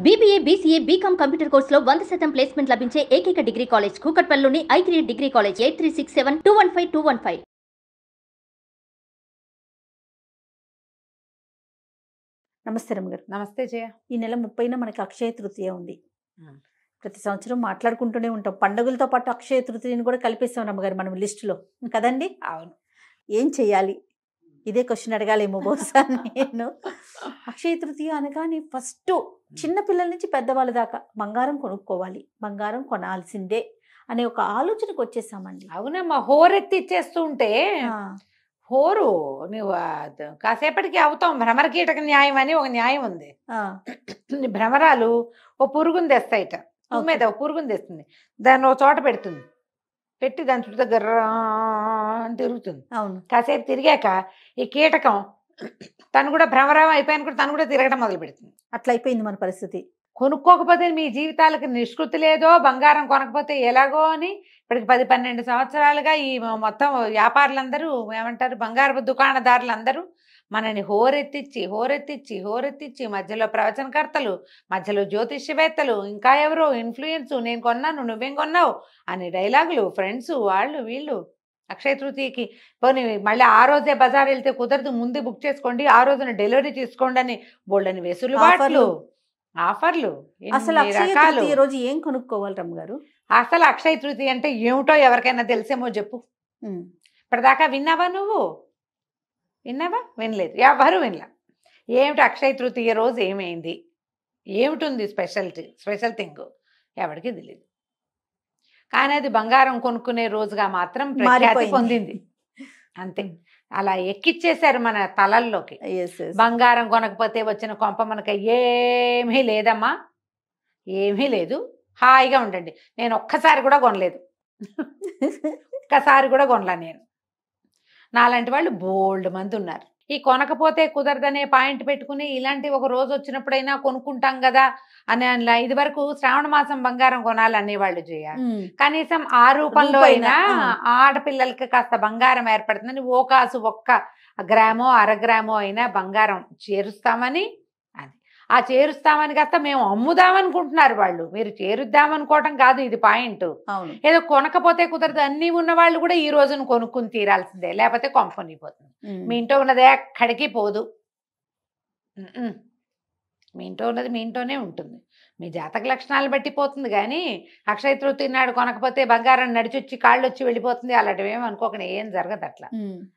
BBA, BCA, BCom computer కోర్సులో 100% placement లభించే ఏకైక డిగ్రీ కాలేజ్ కూకట్పల్లిలోని i3 డిగ్రీ కాలేజ్ 8367215215. నమస్తే రమ్మగారు. నమస్తే జయ. ఈ నెల 30న మనకి అక్షయ తృతీయ ఉంది. ప్రతి సంవత్సరం మాట్లాడుకుంటూనే ఉంటాం. పండుగలతో పాటు అక్షయ తృతీయని కూడా కలిపేస్తాం రమ్మగారు మనం లిస్టులో కదండి. అవును. ఏం చెయ్యాలి? ఇదే క్వశ్చన్ అడగాలేమో బహుశా నేను. అక్షయ తృతీయ అనగానే ఫస్ట్ చిన్న పిల్లల నుంచి పెద్దవాళ్ళ దాకా బంగారం కొనుక్కోవాలి, బంగారం కొనాల్సిందే అనే ఒక ఆలోచనకు వచ్చేసామండి. అవునమ్మా, హోరెత్తి ఇచ్చేస్తూ ఉంటే హోరు నువ్వు కాసేపటికి అవుతాం. భ్రమర కీటక న్యాయం అని ఒక న్యాయం ఉంది. భ్రమరాలు ఓ పురుగుని తెస్తాయిట, మీద ఓ పురుగుని తెస్తుంది, దాన్ని ఒక చోట పెడుతుంది, పెట్టి దాని చుట్టూ దగ్గర అని తిరుగుతుంది. అవును. కాసేపు తిరిగాక ఈ కీటకం తను కూడా భ్రమరం అయిపోయాను కూడా తను కూడా తిరగడం మొదలు పెడుతుంది. అట్లా అయిపోయింది మన పరిస్థితి. కొనుక్కోకపోతే మీ జీవితాలకు నిష్కృతి లేదో, బంగారం కొనకపోతే ఎలాగో అని ఇప్పటికి 10-12 సంవత్సరాలుగా ఈ మొత్తం వ్యాపారులందరూ ఏమంటారు, బంగారపు దుకాణదారులందరూ మనని హోరెత్తిచ్చి మధ్యలో ప్రవచనకర్తలు, మధ్యలో జ్యోతిష్యవేత్తలు, ఇంకా ఎవరో ఇన్ఫ్లుయెన్స్, నేను కొన్నాను నువ్వేం కొన్నావు అని డైలాగులు, ఫ్రెండ్స్ వాళ్ళు వీళ్ళు. అక్షయ తృతీయకి పోనీ మళ్ళీ ఆ రోజే బజార్ వెళ్తే కుదరదు, ముందు బుక్ చేసుకోండి, ఆ రోజున డెలివరీ తీసుకోండి అని బోల్డని వెసులుబాట్లు, ఆఫర్లు, అసలు అక్షయ తృతీయ రోజు ఏం కొనుక్కోవాలి రమ్మగారు? అసలు అక్షయ తృతీయ అంటే ఏమిటో ఎవరికైనా తెలిసేమో చెప్పు. ఇప్పటిదాకా విన్నావా నువ్వు? విన్నావా? వినలేదు, ఎవరు వినలా. ఏమిటి అక్షయ తృతీయ రోజు ఏమైంది, ఏమిటి స్పెషల్ థింగ్ ఎవరికి తెలియదు. కానీ అది బంగారం కొనుక్కునే రోజుగా మాత్రం ప్రఖ్యాతి పొందింది. అంతే, అలా ఎక్కిచ్చేశారు మన తలల్లోకి. బంగారం కొనకపోతే వచ్చిన కొంప మనకి ఏమీ లేదమ్మా, ఏమీ లేదు, హాయిగా ఉండండి. నేను ఒక్కసారి కూడా కొనలేదు, ఒక్కసారి కూడా కొనలా నేను. నాలాంటి వాళ్ళు బోల్డ్ మంది ఉన్నారు. ఈ కొనకపోతే కుదరదనే పాయింట్ పెట్టుకుని ఇలాంటి ఒక రోజు వచ్చినప్పుడైనా కొనుక్కుంటాం కదా అని ఇది వరకు శ్రావణ మాసం బంగారం కొనాలనేవాళ్ళు చేయ. కనీసం ఆ రూపంలో అయినా ఆడపిల్లలకి కాస్త బంగారం ఏర్పడుతుందని ఓ కాసు, 1 గ్రామో 1/2 గ్రామో అయినా బంగారం చేరుస్తామని, అది ఆ చేరుస్తామని కాస్త మేము అమ్ముదామనుకుంటున్నారు వాళ్ళు. మీరు చేరుద్దామనుకోవటం కాదు ఇది పాయింట్. ఏదో కొనకపోతే కుదరదు, అన్నీ ఉన్న వాళ్ళు కూడా ఈ రోజును కొనుక్కుని తీరాల్సిందే, లేకపోతే కొంపనిపోతుంది. మీ ఇంట్లో ఉన్నదే ఎక్కడికి పోదు, మీ ఇంట్లో ఉన్నది మీ ఇంట్లోనే ఉంటుంది. మీ జాతక లక్షణాలు బట్టి పోతుంది. కానీ అక్షయ తృతీయ నాడు కొనకపోతే బంగారం నడిచొచ్చి కాళ్ళు వచ్చి వెళ్ళిపోతుంది అలాంటివి ఏమి అనుకోకుండా ఏం జరగదు అట్లా.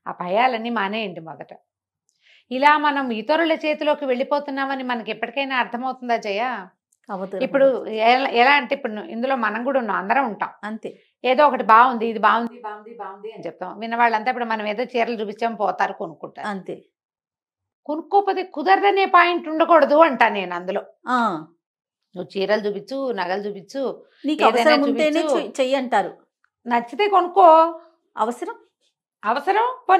ఆ భయాలన్నీ మానేయండి మొదట. ఇలా మనం ఇతరుల చేతిలోకి వెళ్ళిపోతున్నామని మనకి ఎప్పటికైనా అర్థమవుతుందా జయ? ఇప్పుడు ఎలా అంటే, ఇప్పుడు ఇందులో మనం కూడా ఉన్నాం, అందరం ఉంటాం అంతే. ఏదో ఒకటి బాగుంది, ఇది బాగుంది బాగుంది బాగుంది అని చెప్తాం. విన్న వాళ్ళంతా ఇప్పుడు మనం ఏదో చీరలు చూపించాం పోతారు, కొనుక్కుంటారు అంతే. కొనుక్కోకపోతే కుదరదనే పాయింట్ ఉండకూడదు అంటా నేను అందులో. నువ్వు చీరలు చూపించు, నగలు చూపించు, చెయ్యి అంటారు. నచ్చితే కొనుక్కో, అవసరం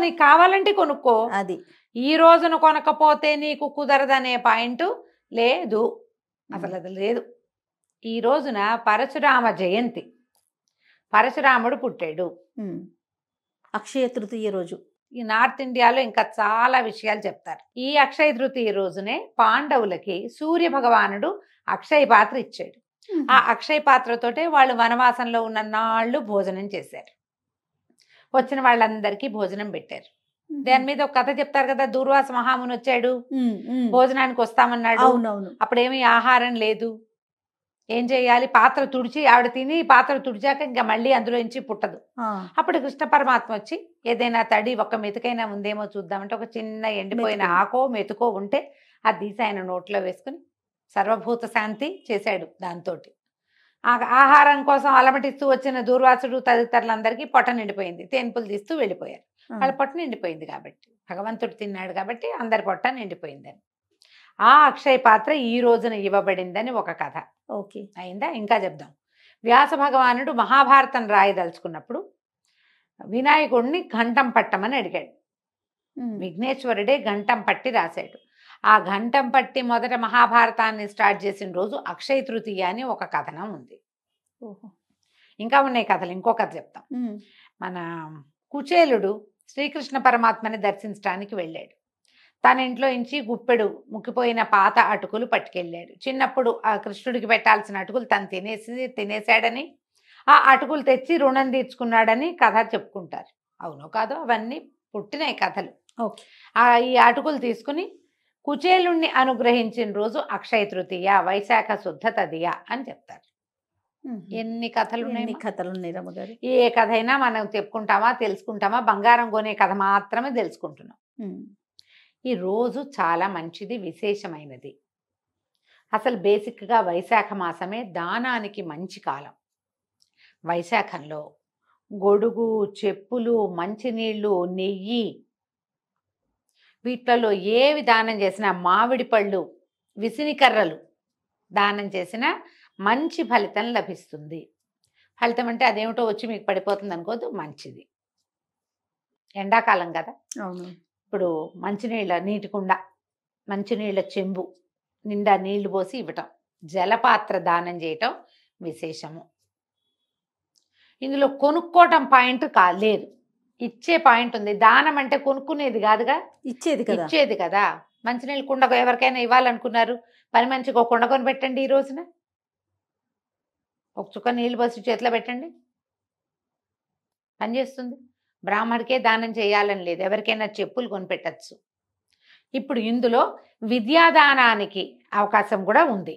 నీకు కావాలంటే కొనుక్కో. అది ఈ రోజున కొనకపోతే నీకు కుదరదనే పాయింట్ లేదు, అసలు అది లేదు. ఈ రోజున పరశురామ జయంతి, పరశురాముడు పుట్టాడు అక్షయ తృతీయ రోజు. ఈ నార్త్ ఇండియాలో ఇంకా చాలా విషయాలు చెప్తారు. ఈ అక్షయ తృతీయ రోజునే పాండవులకి సూర్య భగవానుడు అక్షయ పాత్ర ఇచ్చాడు. ఆ అక్షయ పాత్రతోటే వాళ్ళు వనవాసంలో ఉన్న నాళ్ళు భోజనం చేశారు. వచ్చిన వాళ్ళందరికీ భోజనం పెట్టారు. దాని మీద ఒక కథ చెప్తారు కదా, దూర్వాస మహాముని వచ్చాడు, భోజనానికి వస్తామన్నాడు. అప్పుడేమీ ఆహారం లేదు, ఏం చేయాలి, పాత్ర తుడిచి ఆవిడ తిని పాత్ర తుడిచాక ఇంకా మళ్ళీ అందులోంచి పుట్టదు. అప్పుడు కృష్ణ పరమాత్మ వచ్చి ఏదైనా తడి ఒక మెతుకైనా ఉందేమో చూద్దామంటే ఒక చిన్న ఎండిపోయిన ఆకో మెతుకో ఉంటే అది తీసి ఆయన నోట్లో వేసుకుని సర్వభూత శాంతి చేశాడు. దాంతో ఆహారం కోసం అలమటిస్తూ వచ్చిన దూర్వాసుడు తదితరులందరికీ పొట్ట నిండిపోయింది. తేన్పులు తీస్తూ వెళ్ళిపోయారు. వాళ్ళ పొట్ట నిండిపోయింది కాబట్టి, భగవంతుడు తిన్నాడు కాబట్టి అందరి పొట్ట నిండిపోయిందని. ఆ అక్షయ పాత్ర ఈ రోజున ఇవ్వబడిందని ఒక కథ. ఓకే, అయిందా? ఇంకా చెప్దాం. వ్యాస భగవానుడు మహాభారతం రాయదలుచుకున్నప్పుడు వినాయకుడిని ఘంటం పట్టమని అడిగాడు. విఘ్నేశ్వరుడే ఘంటం పట్టి రాశాడు. ఆ ఘంటం పట్టి మొదట మహాభారతాన్ని స్టార్ట్ చేసిన రోజు అక్షయ తృతీయ అని ఒక కథనం ఉంది. ఇంకా ఉన్నాయి కథలు, ఇంకో కథ చెప్తాం. మన కుచేలుడు శ్రీకృష్ణ పరమాత్మని దర్శించడానికి వెళ్ళాడు. తన ఇంట్లో నుంచి గుప్పెడు ముక్కిపోయిన పాత అటుకులు పట్టుకెళ్ళాడు. చిన్నప్పుడు ఆ కృష్ణుడికి పెట్టాల్సిన అటుకులు తను తినేశాడని, ఆ అటుకులు తెచ్చి రుణం తీర్చుకున్నాడని కథ చెప్పుకుంటారు. అవునో కాదో అవన్నీ పుట్టినాయి కథలు. ఓకే. ఈ అటుకులు తీసుకుని కుచేలుణ్ణి అనుగ్రహించిన రోజు అక్షయ తృతీయ, వైశాఖ శుద్ధ తదియ అని చెప్తారు. ఎన్ని కథలు ఎన్ని ఉన్నాయి. కథలు ఉన్నాయి రమ్మగారు. ఏ కథ అయినా మనం చెప్పుకుంటామా, తెలుసుకుంటామా? బంగారం కొనే కథ మాత్రమే తెలుసుకుంటున్నాం. ఈ రోజు చాలా మంచిది, విశేషమైనది. అసలు బేసిక్గా వైశాఖ మాసమే దానానికి మంచి కాలం. వైశాఖంలో గొడుగు, చెప్పులు, మంచినీళ్ళు, నెయ్యి, వీటిలలో ఏవి దానం చేసినా, మామిడి పళ్ళు, విసినికర్రలు దానం చేసినా మంచి ఫలితం లభిస్తుంది. ఫలితం అంటే అదేమిటో వచ్చి మీకు పడిపోతుంది అనుకోదు, మంచిది. ఎండాకాలం కదా, అవును. ఇప్పుడు మంచినీళ్ళ నీటి కుండ, మంచినీళ్ళ చెంబు నిండా నీళ్లు పోసి ఇవ్వటం, జలపాత్ర దానం చేయటం విశేషము. ఇందులో కొనుక్కోవటం పాయింట్ లేదు, ఇచ్చే పాయింట్ ఉంది. దానం అంటే కొనుక్కునేది కాదుగా, ఇచ్చేది కదా. మంచినీళ్ళు కుండ ఎవరికైనా ఇవ్వాలనుకున్నారు, పని మంచిగా ఒక కుండ కొని పెట్టండి. ఈ రోజున ఒక చుక్క నీళ్ళు పోసి చేతిలో పెట్టండి, పనిచేస్తుంది. బ్రాహ్మడికే దానం చేయాలని లేదు, ఎవరికైనా చెప్పులు కొనిపెట్టచ్చు. ఇప్పుడు ఇందులో విద్యాదానానికి అవకాశం కూడా ఉంది.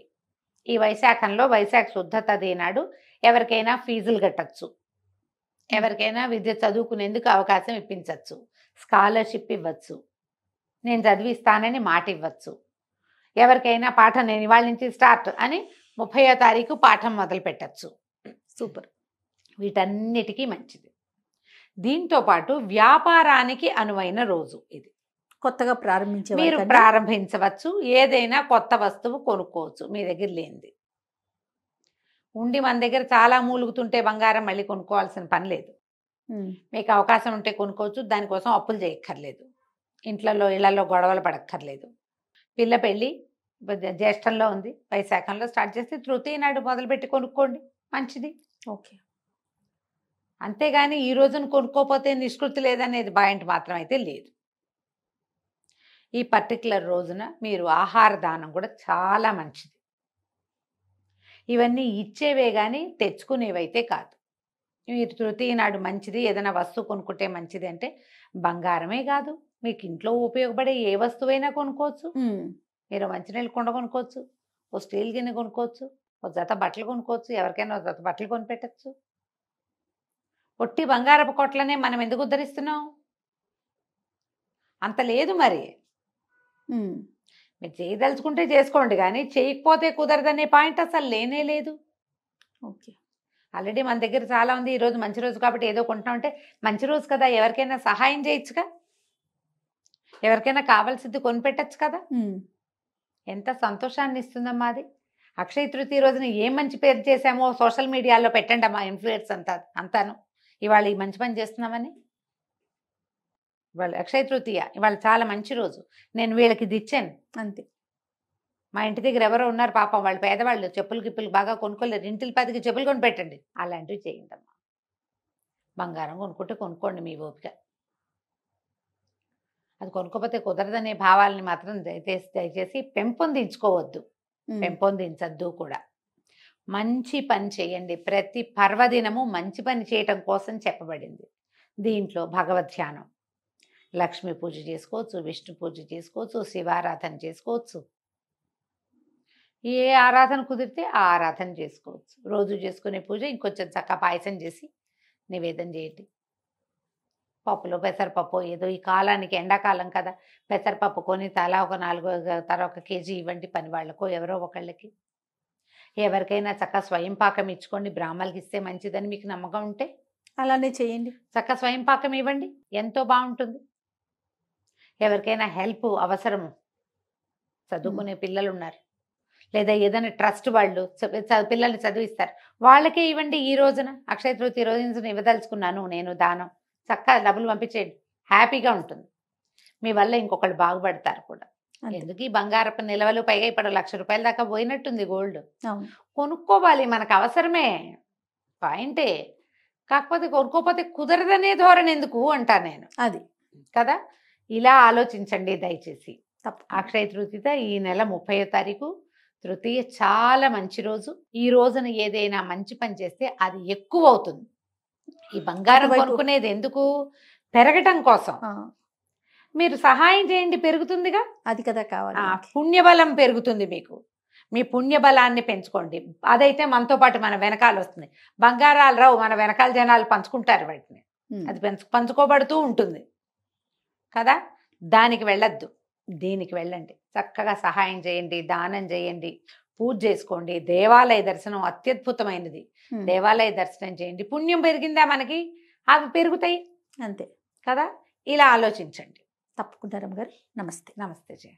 ఈ వైశాఖంలో వైశాఖ శుద్ధ తది నాడు ఎవరికైనా ఫీజులు కట్టచ్చు, ఎవరికైనా విద్య చదువుకునేందుకు అవకాశం ఇప్పించవచ్చు, స్కాలర్షిప్ ఇవ్వచ్చు, నేను చదివిస్తానని మాట ఇవ్వచ్చు. ఎవరికైనా పాఠం నేను ఇవాళ నుంచి స్టార్ట్ అని 30వ తారీఖు పాఠం మొదలు పెట్టచ్చు. సూపర్. వీటన్నిటికీ మంచిది. దీంతో పాటు వ్యాపారానికి అనువైన రోజు ఇది. కొత్తగా ప్రారంభించే మీరు ప్రారంభించవచ్చు, ఏదైనా కొత్త వస్తువు కొనుక్కోవచ్చు మీ దగ్గర లేనిది. ఉండి మన దగ్గర చాలా మూలుగుతుంటే బంగారం మళ్ళీ కొనుక్కోవాల్సిన పని లేదు. మీకు అవకాశం ఉంటే కొనుక్కోవచ్చు, దానికోసం అప్పులు చేయక్కర్లేదు, ఇళ్లలో గొడవలు పడక్కర్లేదు. పిల్ల పెళ్ళి జ్యేష్ఠంలో ఉంది, వైశాఖంలో స్టార్ట్ చేస్తే తృతీయ నాడు మొదలుపెట్టి కొనుక్కోండి, మంచిది. ఓకే. అంతేగాని ఈ రోజున కొనుక్కోపోతే నిష్కృతి లేదనేది పాయింట్ మాత్రం అయితే లేదు. ఈ పర్టికులర్ రోజున మీరు ఆహార దానం కూడా చాలా మంచిది. ఇవన్నీ ఇచ్చేవే కానీ తెచ్చుకునేవైతే కాదు. మీరు తృతీయ నాడు మంచిది, ఏదైనా వస్తువు కొనుక్కుంటే మంచిది అంటే బంగారమే కాదు, మీకు ఇంట్లో ఉపయోగపడే ఏ వస్తువైనా కొనుక్కోవచ్చు. మీరు మంచినీళ్ళు కుండ కొనుక్కోవచ్చు, ఓ స్టీల్ గిన్నె కొనుక్కోవచ్చు, ఒక జత బట్టలు కొనుక్కోవచ్చు, ఎవరికైనా ఒక జత బట్టలు కొనిపెట్టచ్చు. ఒట్టి బంగారపు కొట్లనే మనం ఎందుకు ఉద్ధరిస్తున్నాం? అంత లేదు మరి. మీరు చేయదలుచుకుంటే చేసుకోండి, కానీ చేయకపోతే కుదరదనే పాయింట్ అసలు లేనే లేదు. ఓకే. ఆల్రెడీ మన దగ్గర చాలా ఉంది. ఈరోజు మంచి రోజు కాబట్టి ఏదో కొంటున్నామంటే మంచి రోజు కదా, ఎవరికైనా సహాయం చేయొచ్చుగా, ఎవరికైనా కావాల్సింది కొనిపెట్టచ్చు కదా. ఎంత సంతోషాన్ని ఇస్తుందమ్మా అది. అక్షయ తృతీయ రోజున ఏం మంచి పేరు చేశామో సోషల్ మీడియాలో పెట్టండి అమ్మా, ఇన్ఫ్లుయెన్స్ అంతాను ఇవాళ ఈ మంచి పని చేస్తున్నామని. ఇవాళ అక్షయ తృతీయ, ఇవాళ చాలా మంచి రోజు, నేను వీళ్ళకి ఇది ఇచ్చాను అంతే. మా ఇంటి దగ్గర ఎవరో ఉన్నారు పాపం, వాళ్ళు పేదవాళ్ళు, చెప్పులు గిప్పులు బాగా కొనుక్కోలేరు, ఇంటికి 10కి చెప్పులు కొని పెట్టండి, అలాంటివి చేయండి అమ్మా. బంగారం కొనుక్కుంటే కొనుక్కోండి మీ ఓపిక. అది కొనుక్కోపోతే కుదరదనే భావాలని మాత్రం దయచేసి పెంపొందించుకోవద్దు, పెంపొందించద్దు కూడా. మంచి పని చేయండి. ప్రతి పర్వదినము మంచి పని చేయటం కోసం చెప్పబడింది. దీంట్లో భగవద్ ధ్యానం, లక్ష్మీ పూజ చేసుకోవచ్చు, విష్ణు పూజ చేసుకోవచ్చు, శివారాధన చేసుకోవచ్చు, ఏ ఆరాధన కుదిరితే ఆ ఆరాధన చేసుకోవచ్చు. రోజు చేసుకునే పూజ ఇంకొంచెం చక్కగా పాయసం చేసి నివేదన చేయండి. పప్పులో పెసరపప్పు ఏదో ఈ కాలానికి, ఎండాకాలం కదా, పెసరపప్పు కొని తలా ఒక 1 కేజీ ఇవ్వండి పని వాళ్ళకో ఎవరో ఒకళ్ళకి. ఎవరికైనా చక్కగా స్వయం పాకం ఇచ్చుకోండి, బ్రాహ్మణులకి ఇస్తే మంచిదని మీకు నమ్మకం ఉంటే అలానే చేయండి. చక్కగా స్వయం పాకం ఇవ్వండి, ఎంతో బాగుంటుంది. ఎవరికైనా హెల్ప్ అవసరము, చదువుకునే పిల్లలు ఉన్నారు, లేదా ఏదైనా ట్రస్ట్ వాళ్ళు పిల్లల్ని చదివిస్తారు, వాళ్ళకే ఇవ్వండి. ఈ రోజున అక్షయ తృతీయ రోజున ఇవ్వదలుచుకున్నాను నేను దానం, చక్కగా డబ్బులు పంపించేయండి, హ్యాపీగా ఉంటుంది. మీ వల్ల ఇంకొకళ్ళు బాగుపడతారు కూడా. ఎందుకు ఈ బంగారపు నిల్వలు, పైగా ఇప్పుడు 1,00,000 రూపాయల దాకా పోయినట్టుంది గోల్డ్. కొనుక్కోవాలి, మనకు అవసరమే, పాయింటే. కాకపోతే కొనుక్కోపోతే కుదరదనే ధోరణి ఎందుకు అంటా నేను, అది కదా. ఇలా ఆలోచించండి దయచేసి. తప్పకుండా. అక్షయ తృతీయ ఈ నెల 30వ తారీఖు తృతీయ చాలా మంచి రోజు. ఈ రోజున ఏదైనా మంచి పని చేస్తే అది ఎక్కువ అవుతుంది. ఈ బంగారం అటువైపు- కొనుక్కునేది ఎందుకు? పెరగటం కోసం. ఆ, మీరు సహాయం చేయండి, పెరుగుతుందిగా. అది కదా కావాలి మనకి. పుణ్యబలం పెరుగుతుంది మీకు. మీ పుణ్యబలాన్ని పెంచుకోండి. అదైతే మనతో పాటు మన వెనకాల వస్తుంది. బంగారాలు రావు, మన వెనకాల జనాలు పంచుకుంటారు వాటిని. అది పంచుకోబడుతూ ఉంటుంది కదా. దానికి వెళ్ళొద్దు, దీనికి వెళ్ళండి. చక్కగా సహాయం చేయండి, దానం చేయండి, పూజ చేసుకోండి. దేవాలయ దర్శనం అత్యద్భుతమైనది. దేవాలయ దర్శనం చేయండి. పుణ్యం పెరిగిందా మనకి, అవి పెరుగుతాయి అంతే కదా. ఇలా ఆలోచించండి. తప్పకుండా రమ్మగారు. నమస్తే. నమస్తే జయ.